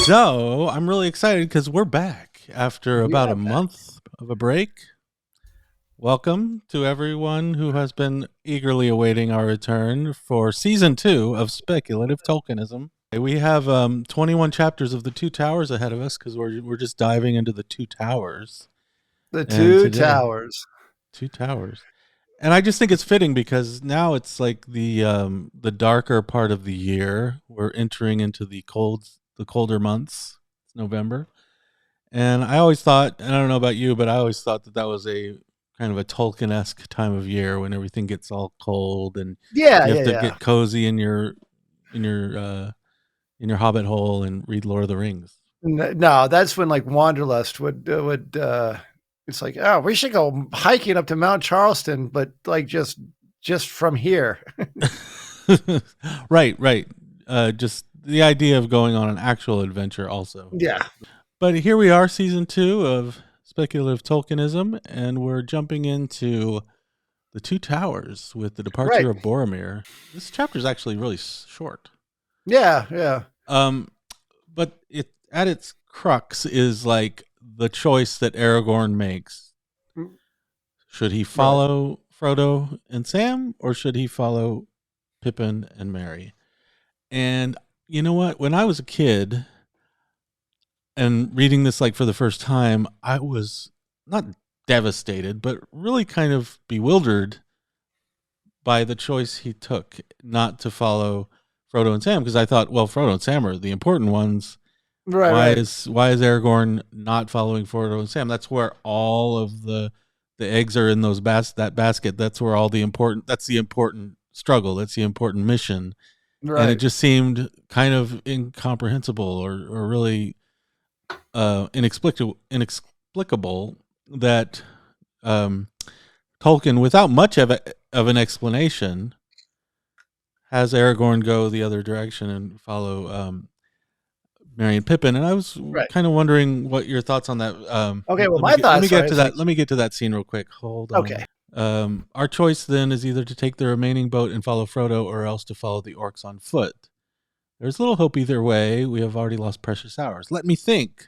So I'm really excited because we're back after about a month of a break. Welcome to everyone who has been eagerly awaiting our return for season 2 of Speculative Tolkienism. We have 21 chapters of the Two Towers ahead of us because we're just diving into the Two Towers. The Two Towers. Two Towers. And I just think it's fitting because now it's like the darker part of the year. We're entering into the colder months. It's November. And I always thought, and I don't know about you, but I always thought that was a kind of a Tolkien-esque time of year when everything gets all cold and you have to get cozy in your hobbit hole and read Lord of the Rings. No, that's when like Wanderlust would it's like, oh, we should go hiking up to Mount Charleston, but like just from here. Right. Just the idea of going on an actual adventure also. Yeah. But here we are, season 2 of Speculative Tolkienism, and we're jumping into the Two Towers with the departure of Boromir. This chapter is actually really short. Yeah. But it at its crux is like the choice that Aragorn makes. Should he follow Frodo and Sam, or should he follow Pippin and Merry? And you know what? When I was a kid and reading this like for the first time, I was not devastated, but really kind of bewildered by the choice he took not to follow Frodo and Sam, because I thought, well, Frodo and Sam are the important ones. Why is Aragorn not following Frodo and Sam? That's where all of the eggs are in that basket. That's where all the important struggle. That's the important mission. Right. And it just seemed kind of incomprehensible or really inexplicable that Tolkien, without much of an explanation, has Aragorn go the other direction and follow Merry and Pippin. And I was kind of wondering what your thoughts on that. Okay, well, my thoughts. Let me get to that scene real quick. Hold on. Okay. Our choice then is either to take the remaining boat and follow Frodo, or else to follow the orcs on foot. There's little hope either way. We have already lost precious hours. Let me think,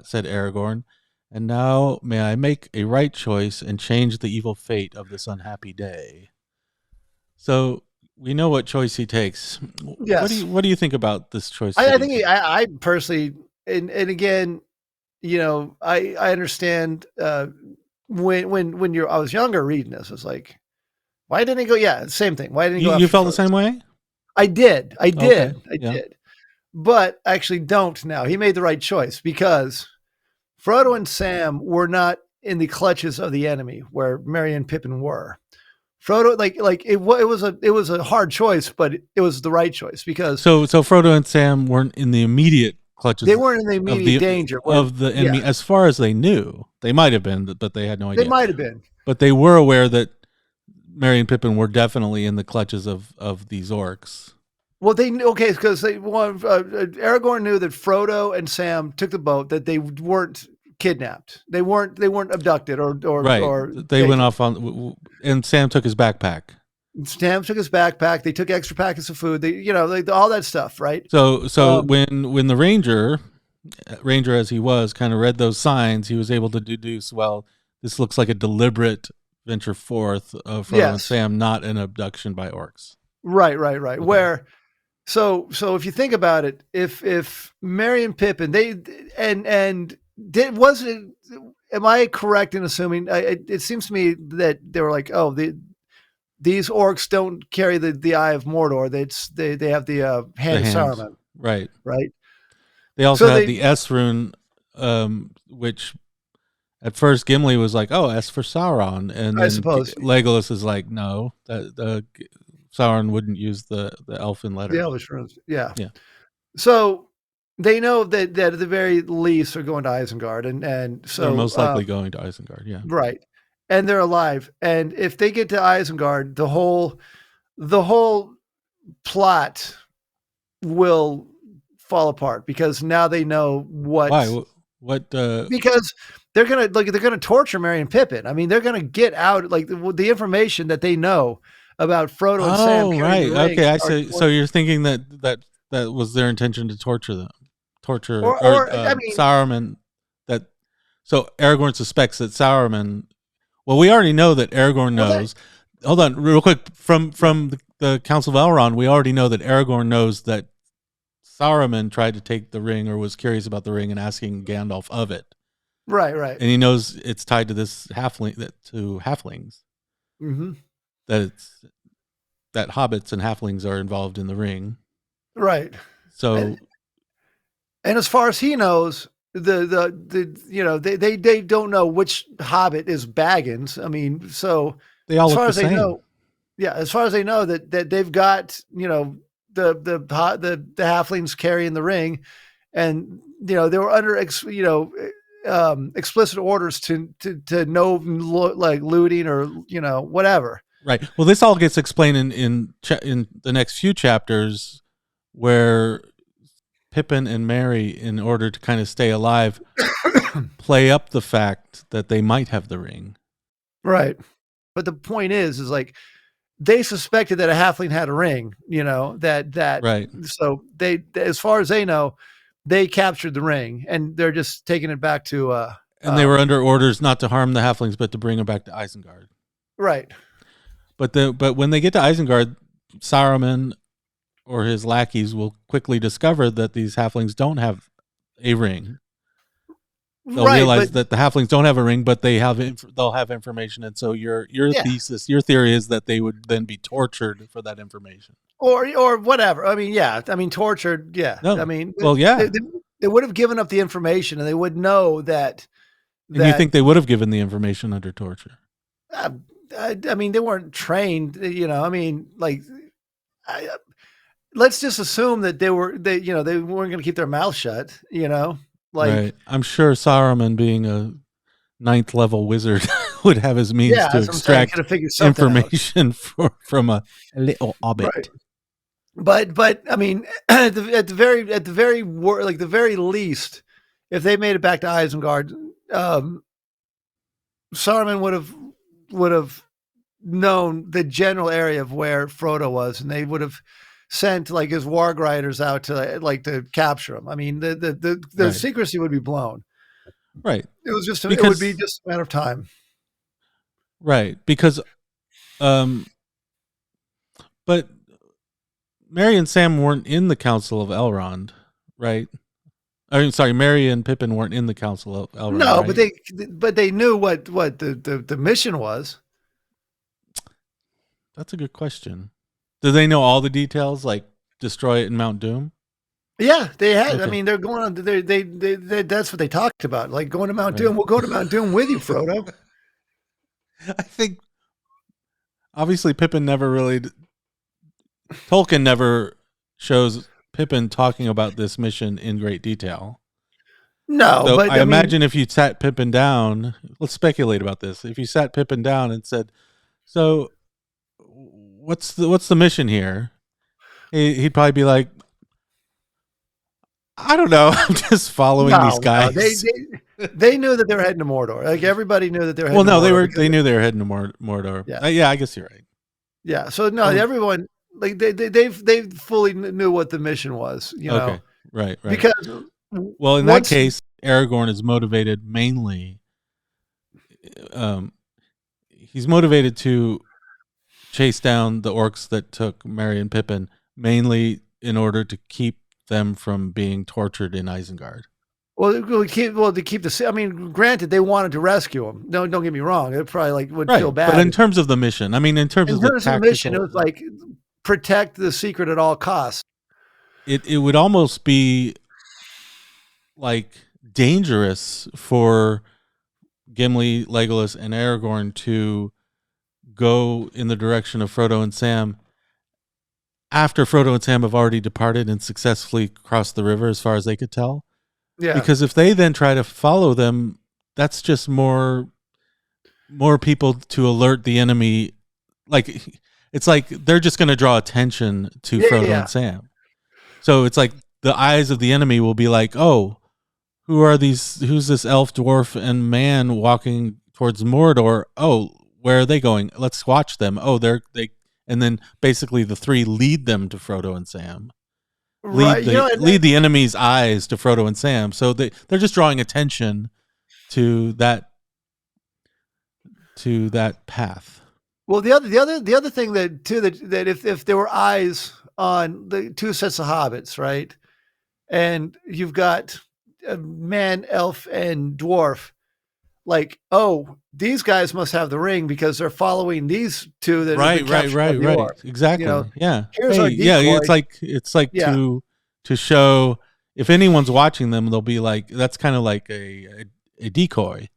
said Aragorn. And now may I make a right choice and change the evil fate of this unhappy day. So we know what choice he takes. Yes. What do you think about this choice? I think I personally, and again, you know, I understand when I was younger reading this, it's like, why didn't he go? Yeah, same thing. Why didn't he go? You felt the same way? I did. I did. But I actually don't now. He made the right choice because Frodo and Sam were not in the clutches of the enemy where Merry and Pippin were. Frodo, it was a hard choice, but it was the right choice because so Frodo and Sam weren't in the immediate clutches. They weren't in the immediate danger of the enemy, as far as they knew. They might have been, but they had no idea. They might have been, but they were aware that Merry and Pippin were definitely in the clutches of these orcs. Well, because Aragorn knew that Frodo and Sam took the boat, that they weren't kidnapped. They weren't abducted or they went off on, and Sam took his backpack. They took extra packets of food. All that stuff, right? So when the ranger as he was, kind of read those signs, he was able to deduce, well, this looks like a deliberate venture forth of Frodo and Sam, not an abduction by orcs. Right. Okay. Where, so if you think about it, if Merry and Pippin, am I correct in assuming? It seems to me that they were like, oh, these orcs don't carry the Eye of Mordor. They have the hand of Saruman. Right. They also had the S rune, which at first Gimli was like, "Oh, S for Sauron," and then Legolas is like, "No, the Sauron wouldn't use the elfin letters." The elvish runes, yeah. So they know that at the very least they're going to Isengard, and so they're most likely going to Isengard, yeah. Right, and they're alive, and if they get to Isengard, the whole plot will fall apart because now they know what. What? Because they're gonna torture Merry and Pippin. I mean, they're gonna get out like the information that they know about Frodo and Sam Oh, carrying the right. ring. Okay, I see. So you're thinking that was their intention to torture them, or I mean, Saruman. That so Aragorn suspects that Saruman. Well, we already know that Aragorn knows. Hold on, real quick. From the Council of Elrond, we already know that Aragorn knows that Saruman tried to take the ring or was curious about the ring and asking Gandalf of it. Right. And he knows it's tied to this halflings. Mm-hmm. That hobbits and halflings are involved in the ring. Right. So, and as far as he knows, they don't know which hobbit is Baggins. I mean, so they all as far look as the they same. know, as far as they know that they've got the halflings carrying the ring, and they were under explicit orders to no like looting or whatever. Right. Well, this all gets explained in the next few chapters, where Pippin and Merry, in order to kind of stay alive, play up the fact that they might have the ring. Right. But the point is like they suspected that a halfling had a ring, that right. So they, as far as they know, they captured the ring and they're just taking it back to and they were under orders not to harm the halflings, but to bring them back to Isengard. Right. But when they get to Isengard, Saruman or his lackeys will quickly discover that these halflings don't have a ring. They'll realize that the halflings don't have a ring, but they'll have information, and so your theory is that they would then be tortured for that information, or whatever. I mean, tortured. Yeah. No. I mean, well, yeah. They would have given up the information, and they would know that. And you think they would have given the information under torture? I mean, they weren't trained. I mean, like. Let's just assume that they weren't going to keep their mouth shut, like, right. I'm sure Saruman, being a 9th level wizard, would have his means to extract information from a little hobbit. Right. But I mean, at the very least, if they made it back to Isengard, Saruman would have known the general area of where Frodo was, and they would have sent like his warg riders out to capture him. I mean, the right. secrecy would be blown. Right. It would be just a matter of time. Right. Because, but Merry and Sam weren't in the Council of Elrond, right? I mean, sorry, Merry and Pippin weren't in the Council of Elrond. No, right? but they knew what the mission was. That's a good question. Do they know all the details, like destroy it in Mount Doom? Yeah, they had. Okay. I mean, they're going on. They that's what they talked about. Like going to Mount Doom. We'll go to Mount Doom with you, Frodo. I think obviously Pippin never really. Tolkien never shows Pippin talking about this mission in great detail. No, so but I imagine if you sat Pippin down, let's speculate about this. If you sat Pippin down and said, "So, what's the mission here?" He'd probably be like, "I don't know. I'm just following these guys." No, they knew that they were heading to Mordor. Like everybody knew that they were heading to Mordor. Well, no, they knew they were heading to Mordor. Yeah, I guess you're right. Yeah. So no, everyone like they fully knew what the mission was. Okay. Right. Because in that case, Aragorn is motivated mainly. He's motivated to chase down the orcs that took Merry and Pippin, mainly in order to keep them from being tortured in Isengard. Well, to keep the. I mean, granted, they wanted to rescue him. Don't get me wrong. It probably would feel bad. But in terms of the mission, I mean, in terms of the mission, it was like protect the secret at all costs. It would almost be like dangerous for Gimli, Legolas, and Aragorn to go in the direction of Frodo and Sam after Frodo and Sam have already departed and successfully crossed the river, as far as they could tell. Yeah. Because if they then try to follow them, that's just more people to alert the enemy. Like it's like they're just going to draw attention to Frodo and Sam. So it's like the eyes of the enemy will be like, "Oh, who are these? Who's this elf, dwarf, and man walking towards Mordor? Oh, where are they going? Let's watch them. Oh, they, and then basically the three lead them to Frodo and Sam. Right. Lead the enemy's eyes to Frodo and Sam. So they're just drawing attention to that path. Well, the other thing that if there were eyes on the two sets of hobbits, right, and you've got a man, elf, and dwarf, like, oh, these guys must have the ring because they're following these two that have been captured by the orc. Exactly. Yeah. Here's our decoy. Yeah. It's like to show if anyone's watching them, they'll be like, that's kind of like a decoy.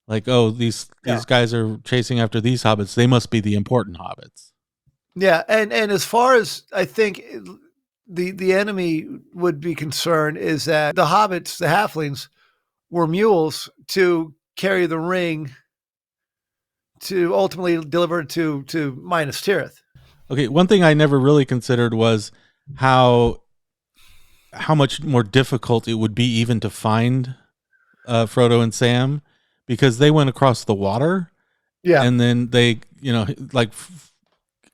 Like, oh, these guys are chasing after these hobbits. They must be the important hobbits. Yeah, and as far as I think the enemy would be concerned is that the hobbits, the halflings, were mules to carry the ring to ultimately deliver it to Minas Tirith. Okay, one thing I never really considered was how much more difficult it would be even to find Frodo and Sam, because they went across the water. Yeah. And then they, like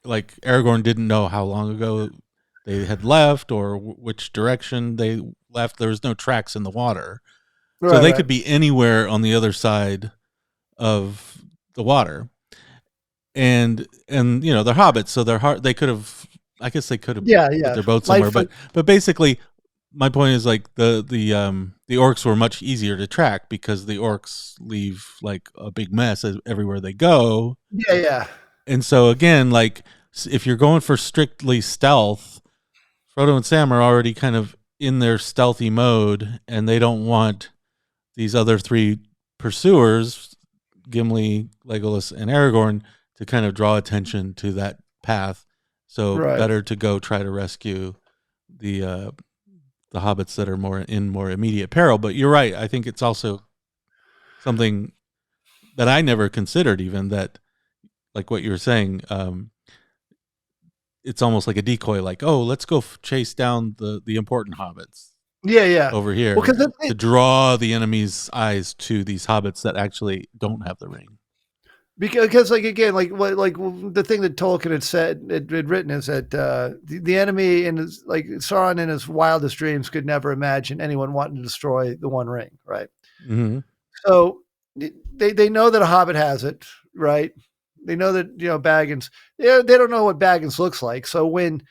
Aragorn didn't know how long ago they had left or which direction they left. There was no tracks in the water. So they could be anywhere on the other side of the water. And they're hobbits, so they could have, I guess they could have put their boat somewhere. But basically my point is, like, the orcs were much easier to track because the orcs leave like a big mess everywhere they go. Yeah. And so again, like, if you're going for strictly stealth, Frodo and Sam are already kind of in their stealthy mode, and they don't want these other three pursuers, Gimli, Legolas, and Aragorn, to kind of draw attention to that path. So better to go try to rescue the hobbits that are more immediate peril. But you're right. I think it's also something that I never considered, even that, like what you were saying, it's almost like a decoy. Like, oh, let's go chase down the important hobbits. Yeah. Over here, to draw the enemy's eyes to these hobbits that actually don't have the ring. Because like, again, like the thing that Tolkien had written is that the enemy in his, like, Sauron in his wildest dreams could never imagine anyone wanting to destroy the One Ring, right? Mm-hmm. So they know that a hobbit has it, right? They know that Baggins. They don't know what Baggins looks like. So when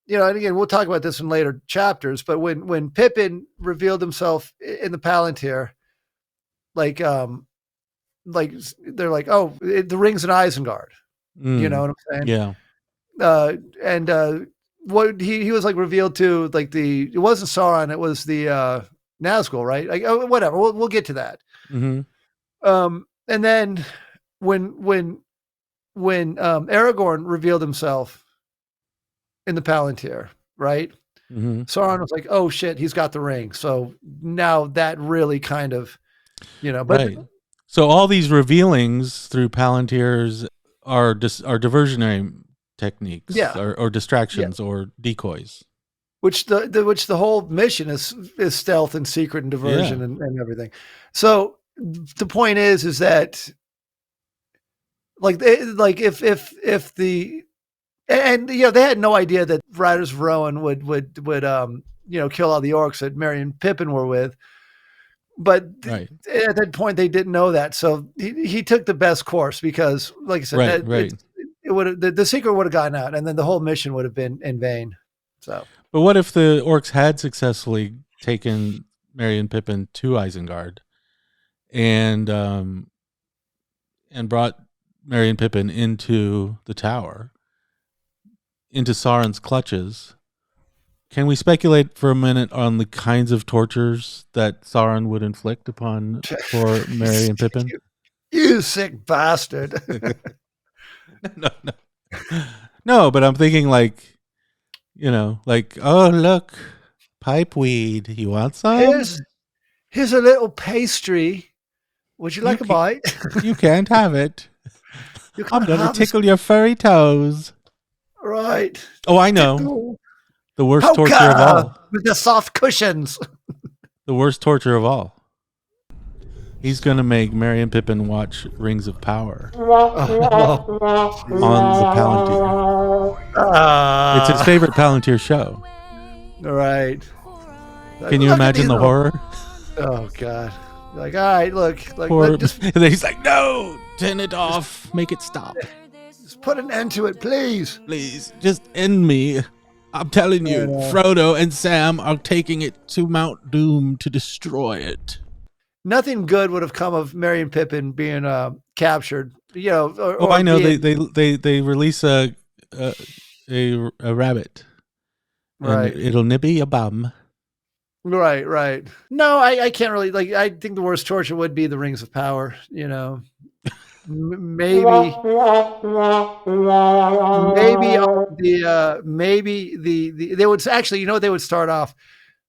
and again, we'll talk about this in later chapters, but when Pippin revealed himself in the Palantir, like they're like, oh, the ring's an Isengard. You know what I'm saying? Yeah. And what he was like revealed to, like, it wasn't Sauron, it was the Nazgul, right? Like, oh, whatever. We'll get to that. Mm-hmm. And then when Aragorn revealed himself in the Palantir, right? Mm-hmm. Sauron was like, oh shit, he's got the ring. So now that really kind of, but right. So all these revealings through Palantirs are diversionary techniques, or distractions, or decoys. Which the whole mission is stealth and secret and diversion and everything. So the point is that, like if the, and they had no idea that Riders of Rohan would kill all the orcs that Merry and Pippin were with. But at that point, they didn't know that. So he took the best course because, like I said, it would the secret would have gotten out, and then the whole mission would have been in vain. So, but what if the orcs had successfully taken Merry and Pippin to Isengard, and brought Merry and Pippin into the tower, into Sauron's clutches? Can we speculate for a minute on the kinds of tortures that Sauron would inflict upon poor Merry and Pippin? You sick bastard. No, but I'm thinking, like, oh, look, pipeweed. You want some? Here's a little pastry. Would you like a bite? You can't have it. I'm going to tickle your furry toes. Right. Oh, I know. The worst torture of all. With the soft cushions. the worst torture of all. He's going to make Merry and Pippin watch Rings of Power on the Palantir. It's his favorite Palantir show. Right. Can you imagine the horror? Oh, God. Like, all right, look. And then he's like, no, turn it off. Make it stop. Just put an end to it, please. Please, just end me. I'm telling you, Frodo and Sam are taking it to Mount Doom to destroy it. Nothing good would have come of Merry and Pippin being captured. You know, I know they release a rabbit, right? And it'll nibby a bum. Right. No, I can't really like. I think the worst torture would be the Rings of Power. You know, maybe they would actually. You know what they would start off.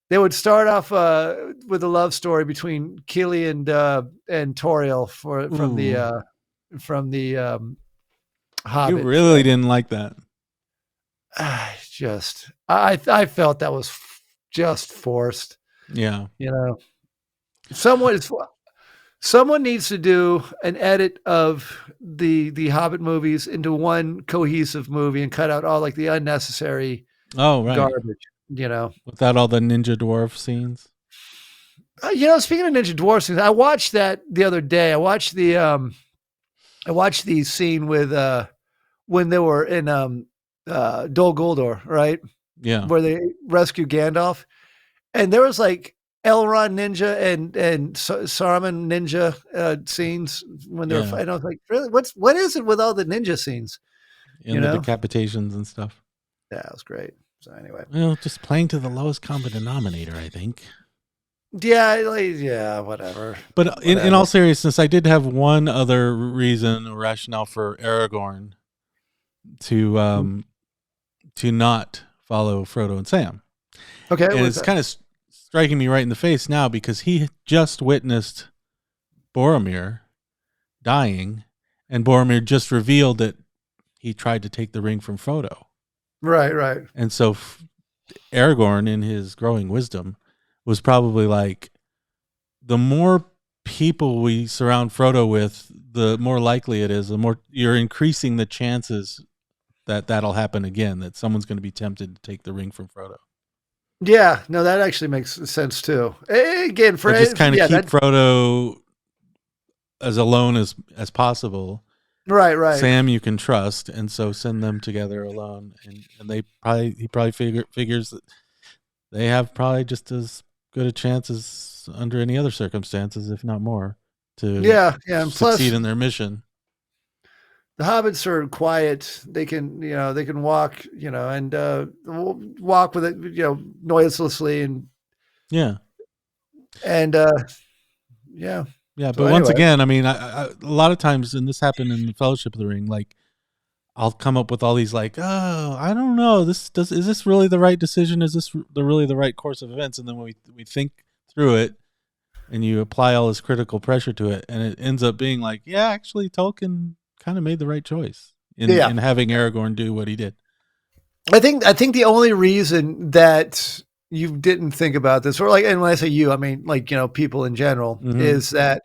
They would start off with a love story between Keely and Toriel from the Hobbit. You really didn't like that. I felt that was just forced. Yeah. You know, someone needs to do an edit of the Hobbit movies into one cohesive movie and cut out all like the unnecessary garbage. You know, without all the ninja dwarf scenes. You know, speaking of ninja dwarf scenes, I watched that the other day. I watched the scene with when they were in Dol Guldur, right? Yeah, where they rescue Gandalf, and there was like Elrond ninja and Saruman ninja scenes when they were fighting. I was like, really, what is it with all the ninja scenes? And the decapitations and stuff. Yeah, it was great. So anyway, well, just playing to the lowest common denominator, I think. Yeah, whatever. But in all seriousness, I did have one other reason or rationale for Aragorn to not follow Frodo and Sam. Okay, and it's kind of striking me right in the face now because he just witnessed Boromir dying, and Boromir just revealed that he tried to take the ring from Frodo. Right. And so Aragorn, in his growing wisdom, was probably like, the more people we surround Frodo with, the more likely it is, the more you're increasing the chances that that'll happen again, that someone's going to be tempted to take the ring from Frodo. Yeah, no, that actually makes sense too. Again, for just kind of keep Frodo as alone as possible. Right. Sam you can trust, and so send them together alone, and he probably figures that they have probably just as good a chance as under any other circumstances, if not more, to and succeed in their mission. The hobbits are quiet. They can walk, and walk with it, noiselessly and Yeah, but once again, I mean, I a lot of times, and this happened in the Fellowship of the Ring, like I'll come up with all these like, oh, I don't know, is this really the right decision? Is this really the right course of events? And then when we think through it, and you apply all this critical pressure to it, and it ends up being like, yeah, actually, Tolkien kind of made the right choice in having Aragorn do what he did. I think the only reason that you didn't think about this, or like, and when I say you, I mean like, people in general, is that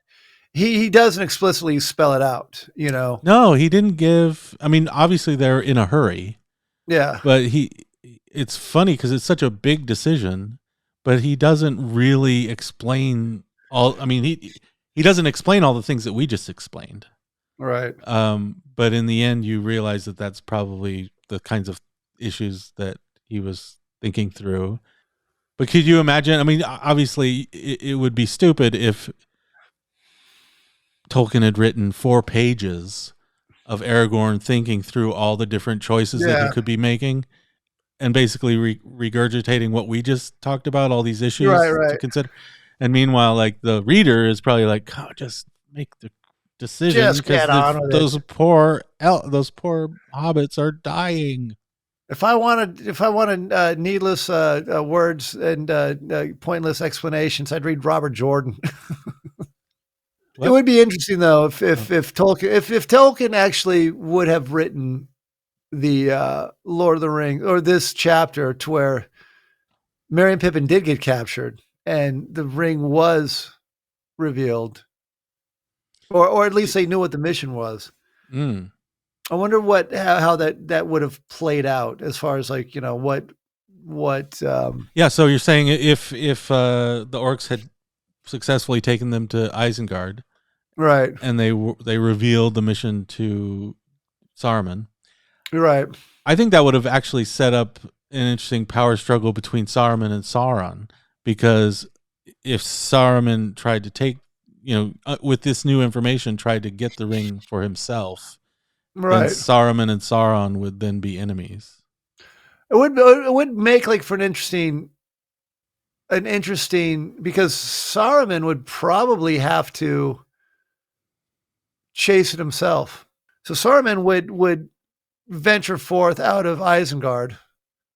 he doesn't explicitly spell it out, No, he didn't give. I mean, obviously they're in a hurry. Yeah, but it's funny because it's such a big decision, but he doesn't really explain all. I mean, he doesn't explain all the things that we just explained. Right. But in the end, you realize that that's probably the kinds of issues that he was thinking through. But could you imagine? I mean, obviously, it would be stupid if Tolkien had written 4 pages of Aragorn thinking through all the different choices that he could be making, and basically regurgitating what we just talked about, all these issues to consider. And meanwhile, like the reader is probably like, oh, just make the decision because those poor hobbits are dying. If I wanted needless words and pointless explanations, I'd read Robert Jordan. It would be interesting though if Tolkien actually would have written the Lord of the Rings or this chapter to where Merry and Pippin did get captured, and the ring was revealed, or at least they knew what the mission was. Mm. I wonder how that would have played out as far as like, what Yeah, so you're saying if the orcs had successfully taken them to Isengard, right, and they revealed the mission to Saruman, right, I think that would have actually set up an interesting power struggle between Saruman and Sauron, because if Saruman tried to take, with this new information, tried to get the ring for himself, then right. Saruman and Sauron would then be enemies. It would make like for an interesting, because Saruman would probably have to chase it himself. So Saruman would venture forth out of Isengard,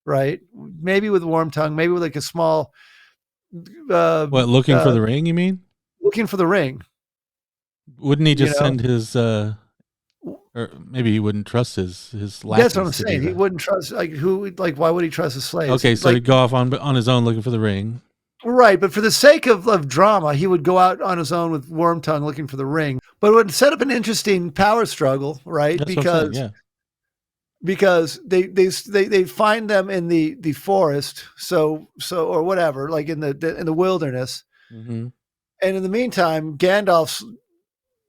right? Maybe with Wormtongue, maybe with like a small What, looking for the ring, you mean? looking for the ring. Wouldn't he You just know, send his or maybe he wouldn't trust his that's what I'm lackeys to do saying. He that. wouldn't trust, why would he trust his slaves? Okay, so Like, he'd go off on his own looking for the ring. right, but for the sake of drama, he would go out on his own with Wormtongue looking for the ring. But it would set up an interesting power struggle, right? That's what I'm saying, yeah. Because they find them in the forest, so or whatever, like in the wilderness, Mm-hmm. and in the meantime, Gandalf's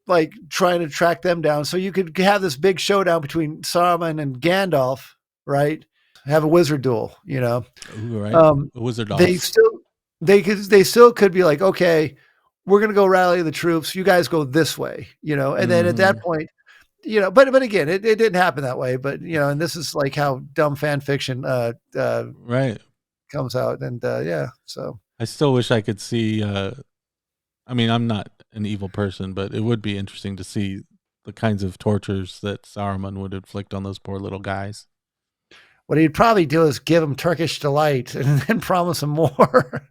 like trying to track them down. So you could have this big showdown between Saruman and Gandalf, right? Have a wizard duel, Ooh, right. A wizard They off. still they still could be like, okay, we're gonna go rally the troops. You guys go this way, and then at that point, but again, it didn't happen that way. But and this is like how dumb fan fiction Right. comes out, and yeah. So I still wish I could see. I mean, I'm not an evil person, but it would be interesting to see the kinds of tortures that Saruman would inflict on those poor little guys. what he'd probably do is give him Turkish delight and then promise him more.